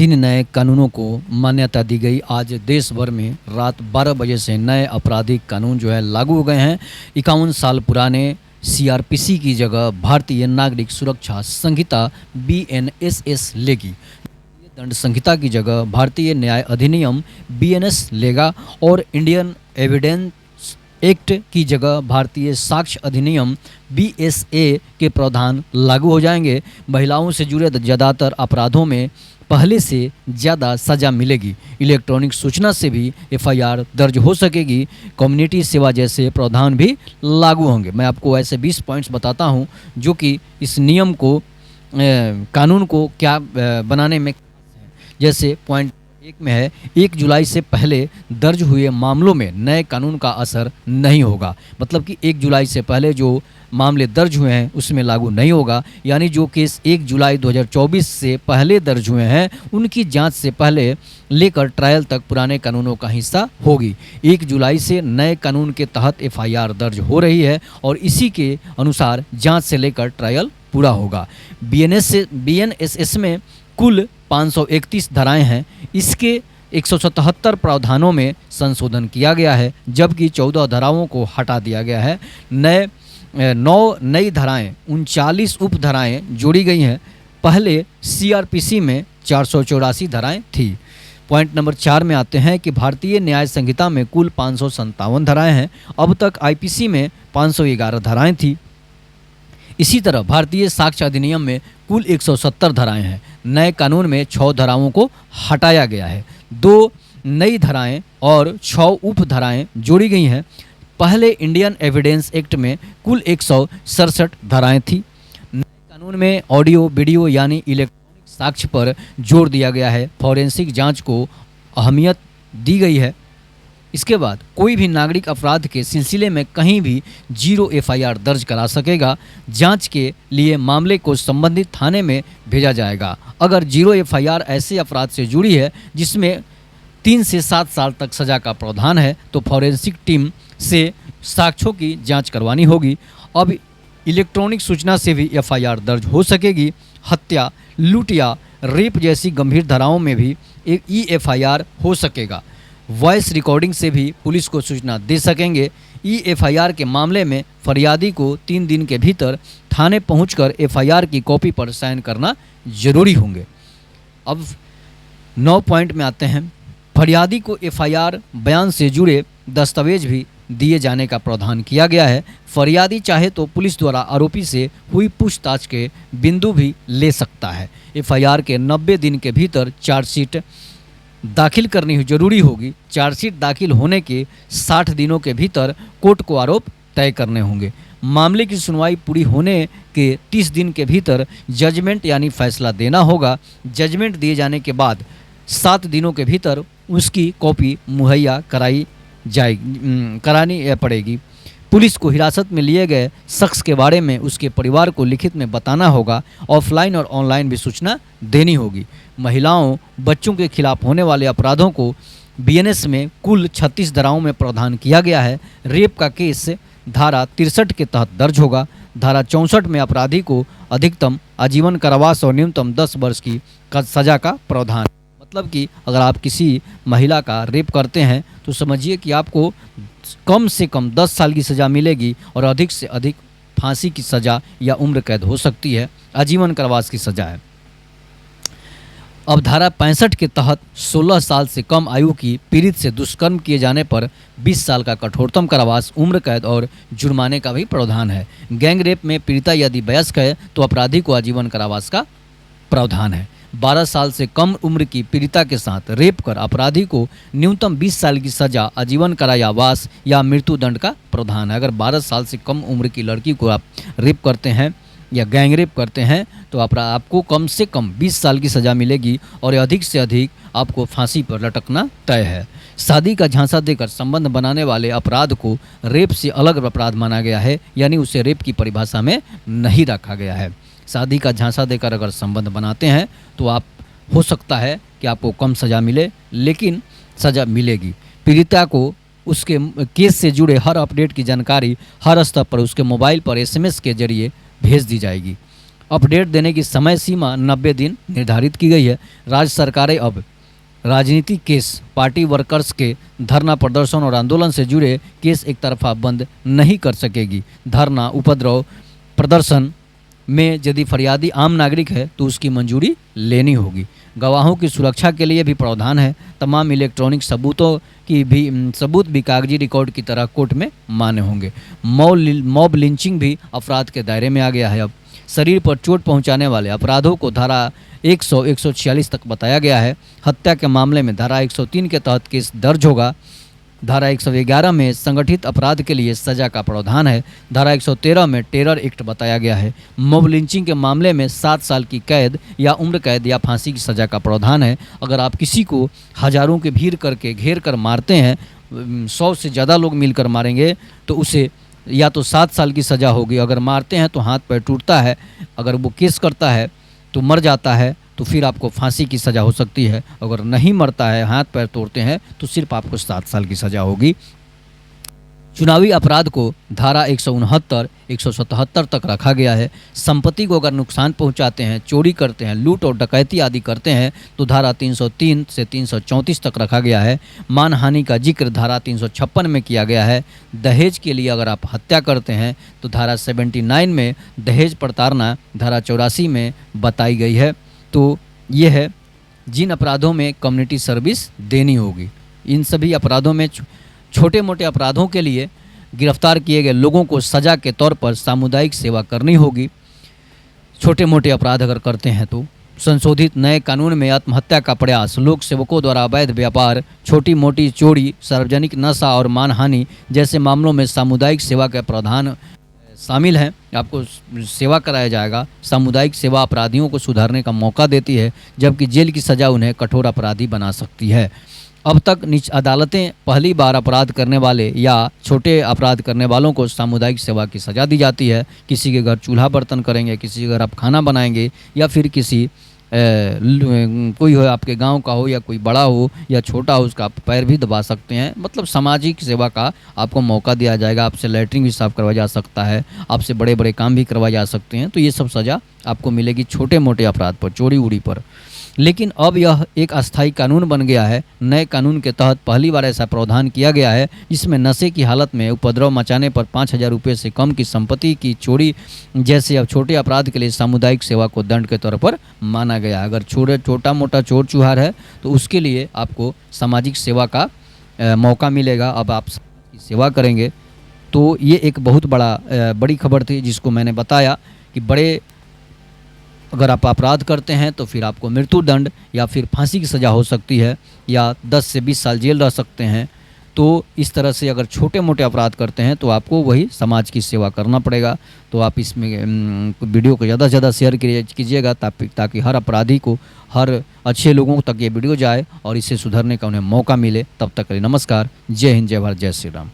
3 नए कानूनों को मान्यता दी गई। आज देश भर में रात 12 बजे से नए आपराधिक कानून जो है लागू हो गए हैं। 51 साल पुराने सीआरपीसी की जगह भारतीय नागरिक सुरक्षा संहिता बीएनएसएस लेगी। दंड संहिता की जगह भारतीय न्याय अधिनियम बीएनएस लेगा और इंडियन एविडेंस एक्ट की जगह भारतीय साक्ष्य अधिनियम बीएसए के प्रावधान लागू हो जाएंगे। महिलाओं से जुड़े ज़्यादातर अपराधों में पहले से ज़्यादा सज़ा मिलेगी। इलेक्ट्रॉनिक सूचना से भी एफआईआर दर्ज हो सकेगी। कम्युनिटी सेवा जैसे प्रावधान भी लागू होंगे। मैं आपको ऐसे 20 पॉइंट्स बताता हूं जो कि इस नियम को कानून को क्या बनाने में, जैसे पॉइंट 1 में है 1 जुलाई से पहले दर्ज हुए मामलों में नए कानून का असर नहीं होगा। मतलब कि 1 जुलाई से पहले जो मामले दर्ज हुए हैं उसमें लागू नहीं होगा। यानी जो केस 1 जुलाई 2024 से पहले दर्ज हुए हैं उनकी जांच से पहले लेकर ट्रायल तक पुराने कानूनों का हिस्सा होगी। 1 जुलाई से नए कानून के तहत एफआईआर दर्ज हो रही है और इसी के अनुसार जांच से लेकर ट्रायल पूरा होगा। बीएनएसएस में कुल 531 धाराएं हैं। इसके 177 प्रावधानों में संशोधन किया गया है, जबकि 14 धाराओं को हटा दिया गया है। 9 नई धाराएं 39 उप धाराएं जोड़ी गई हैं। पहले सीआरपीसी में 484 धाराएं थी। पॉइंट नंबर 4 में आते हैं कि भारतीय न्याय संहिता में कुल 557 धाराएं हैं। अब तक आईपीसी में 511 धाराएं थी। इसी तरह भारतीय साक्ष्य अधिनियम में कुल 170 धाराएं हैं। नए कानून में 6 धाराओं को हटाया गया है। 2 नई धाराएं और 6 उप धाराएं जोड़ी गई हैं। पहले इंडियन एविडेंस एक्ट में कुल 167 धाराएं थी। नए कानून में ऑडियो वीडियो यानी इलेक्ट्रॉनिक साक्ष्य पर जोर दिया गया है। फॉरेंसिक जांच को अहमियत दी गई है। इसके बाद कोई भी नागरिक अपराध के सिलसिले में कहीं भी 0 एफआईआर दर्ज करा सकेगा। जांच के लिए मामले को संबंधित थाने में भेजा जाएगा। अगर 0 एफआईआर ऐसे अपराध से जुड़ी है जिसमें 3 से 7 साल तक सजा का प्रावधान है तो फॉरेंसिक टीम से साक्ष्यों की जांच करवानी होगी। अब इलेक्ट्रॉनिक सूचना से भी एफआईआर दर्ज हो सकेगी। हत्या, लूट या रेप जैसी गंभीर धाराओं में भी एक ईएफआईआर हो सकेगा। वॉइस रिकॉर्डिंग से भी पुलिस को सूचना दे सकेंगे। ईएफआईआर के मामले में फरियादी को 3 दिन के भीतर थाने पहुंचकर एफआईआर की कॉपी पर साइन करना जरूरी होंगे। अब 9 पॉइंट में आते हैं। फरियादी को एफआईआर बयान से जुड़े दस्तावेज भी दिए जाने का प्रावधान किया गया है। फरियादी चाहे तो पुलिस द्वारा आरोपी से हुई पूछताछ के बिंदु भी ले सकता है। एफआईआर के 90 दिन के भीतर चार्जशीट दाखिल करनी जरूरी होगी। चार्जशीट दाखिल होने के 60 दिनों के भीतर कोर्ट को आरोप तय करने होंगे। मामले की सुनवाई पूरी होने के 30 दिन के भीतर जजमेंट यानी फैसला देना होगा। जजमेंट दिए जाने के बाद 7 दिनों के भीतर उसकी कॉपी मुहैया करानी पड़ेगी। पुलिस को हिरासत में लिए गए शख्स के बारे में उसके परिवार को लिखित में बताना होगा। ऑफलाइन और ऑनलाइन भी सूचना देनी होगी। महिलाओं, बच्चों के खिलाफ होने वाले अपराधों को बीएनएस में कुल 36 धाराओं में प्रावधान किया गया है। रेप का केस धारा 63 के तहत दर्ज होगा। धारा 64 में अपराधी को अधिकतम आजीवन कारावास और न्यूनतम 10 वर्ष की सजा का प्रावधान। मतलब कि अगर आप किसी महिला का रेप करते हैं तो समझिए कि आपको कम से कम 10 साल की सज़ा मिलेगी और अधिक से अधिक फांसी की सज़ा या उम्र कैद हो सकती है। आजीवन कारावास की सज़ा है। अब धारा 65 के तहत 16 साल से कम आयु की पीड़ित से दुष्कर्म किए जाने पर 20 साल का कठोरतम कारावास, उम्र कैद और जुर्माने का भी प्रावधान है। गैंग रेप में पीड़िता यदि वयस्क है तो अपराधी को आजीवन कारावास का प्रावधान है। 12 साल से कम उम्र की पीड़िता के साथ रेप कर अपराधी को न्यूनतम 20 साल की सजा, आजीवन कारावास या मृत्यु दंड का प्रावधान है। अगर 12 साल से कम उम्र की लड़की को आप रेप करते हैं या गैंग रेप करते हैं तो आपको कम से कम 20 साल की सज़ा मिलेगी और अधिक से अधिक आपको फांसी पर लटकना तय है। शादी का झांसा देकर संबंध बनाने वाले अपराध को रेप से अलग अपराध माना गया है, यानी उसे रेप की परिभाषा में नहीं रखा गया है। शादी का झांसा देकर अगर संबंध बनाते हैं तो आप हो सकता है कि आपको कम सज़ा मिले, लेकिन सज़ा मिलेगी। पीड़िता को उसके केस से जुड़े हर अपडेट की जानकारी हर स्तर पर उसके मोबाइल पर एसएमएस के जरिए भेज दी जाएगी। अपडेट देने की समय सीमा 90 दिन निर्धारित की गई है। राज्य सरकारें अब राजनीतिक केस, पार्टी वर्कर्स के धरना प्रदर्शन और आंदोलन से जुड़े केस एक तरफा बंद नहीं कर सकेगी। धरना, उपद्रव, प्रदर्शन में यदि फरियादी आम नागरिक है तो उसकी मंजूरी लेनी होगी। गवाहों की सुरक्षा के लिए भी प्रावधान है। तमाम इलेक्ट्रॉनिक सबूत भी कागजी रिकॉर्ड की तरह कोर्ट में मान्य होंगे। मॉब लिंचिंग भी अपराध के दायरे में आ गया है। अब शरीर पर चोट पहुंचाने वाले अपराधों को धारा 100, 146 तक बताया गया है। हत्या के मामले में धारा 103 के तहत केस दर्ज होगा। धारा 111 में संगठित अपराध के लिए सजा का प्रावधान है। धारा 113 में टेरर एक्ट बताया गया है। मॉब लिंचिंग के मामले में 7 साल की कैद या उम्र कैद या फांसी की सजा का प्रावधान है। अगर आप किसी को हजारों की भीड़ करके घेर कर मारते हैं, 100 से ज़्यादा लोग मिलकर मारेंगे, तो उसे या तो 7 साल की सज़ा होगी। अगर मारते हैं तो हाथ पैर टूटता है, अगर वो केस करता है तो मर जाता है तो फिर आपको फांसी की सज़ा हो सकती है। अगर नहीं मरता है, हाथ पैर तोड़ते हैं, तो सिर्फ आपको 7 साल की सज़ा होगी। चुनावी अपराध को धारा 169, 177 तक रखा गया है। संपत्ति को अगर नुकसान पहुंचाते हैं, चोरी करते हैं, लूट और डकैती आदि करते हैं तो धारा 303 से 334 तक रखा गया है। मानहानि का जिक्र धारा 356 में किया गया है। दहेज के लिए अगर आप हत्या करते हैं तो धारा 79 में, दहेज प्रताड़ना धारा 84 में बताई गई है। तो ये है जिन अपराधों में कम्युनिटी सर्विस देनी होगी। इन सभी अपराधों में छोटे मोटे अपराधों के लिए गिरफ्तार किए गए लोगों को सज़ा के तौर पर सामुदायिक सेवा करनी होगी। छोटे मोटे अपराध अगर करते हैं तो संशोधित नए कानून में आत्महत्या का प्रयास, लोक सेवकों द्वारा अवैध व्यापार, छोटी मोटी चोरी, सार्वजनिक नशा और मानहानि जैसे मामलों में सामुदायिक सेवा के प्रावधान शामिल हैं। आपको सेवा कराया जाएगा। सामुदायिक सेवा अपराधियों को सुधारने का मौका देती है, जबकि जेल की सज़ा उन्हें कठोर अपराधी बना सकती है। अब तक निचली अदालतें पहली बार अपराध करने वाले या छोटे अपराध करने वालों को सामुदायिक सेवा की सज़ा दी जाती है। किसी के घर चूल्हा बर्तन करेंगे, किसी के घर आप खाना बनाएंगे, या फिर किसी कोई हो, आपके गांव का हो या कोई बड़ा हो या छोटा हो, उसका आप पैर भी दबा सकते हैं। मतलब सामाजिक सेवा का आपको मौका दिया जाएगा। आपसे लैट्रिन भी साफ करवाया जा सकता है, आपसे बड़े बड़े काम भी करवाए जा सकते हैं। तो ये सब सज़ा आपको मिलेगी छोटे मोटे अपराध पर, चोरी उड़ी पर। लेकिन अब यह एक अस्थायी कानून बन गया है। नए कानून के तहत पहली बार ऐसा प्रावधान किया गया है जिसमें नशे की हालत में उपद्रव मचाने पर 5,000 रुपये से कम की संपत्ति की चोरी जैसे अब छोटे अपराध के लिए सामुदायिक सेवा को दंड के तौर पर माना गया है। अगर छोटा मोटा चोर चुहार है तो उसके लिए आपको सामाजिक सेवा का मौका मिलेगा। अब आप सेवा करेंगे। तो ये एक बहुत बड़ी खबर थी जिसको मैंने बताया कि अगर आप अपराध करते हैं तो फिर आपको मृत्यु दंड या फिर फांसी की सज़ा हो सकती है, या 10 से 20 साल जेल रह सकते हैं। तो इस तरह से अगर छोटे मोटे अपराध करते हैं तो आपको वही समाज की सेवा करना पड़ेगा। तो आप इसमें वीडियो को ज़्यादा से ज़्यादा शेयर कीजिएगा ताकि हर अपराधी को, हर अच्छे लोगों तक ये वीडियो जाए और इसे सुधरने का उन्हें मौका मिले। तब तक के लिए नमस्कार। जय हिंद, जय भारत, जय श्री राम।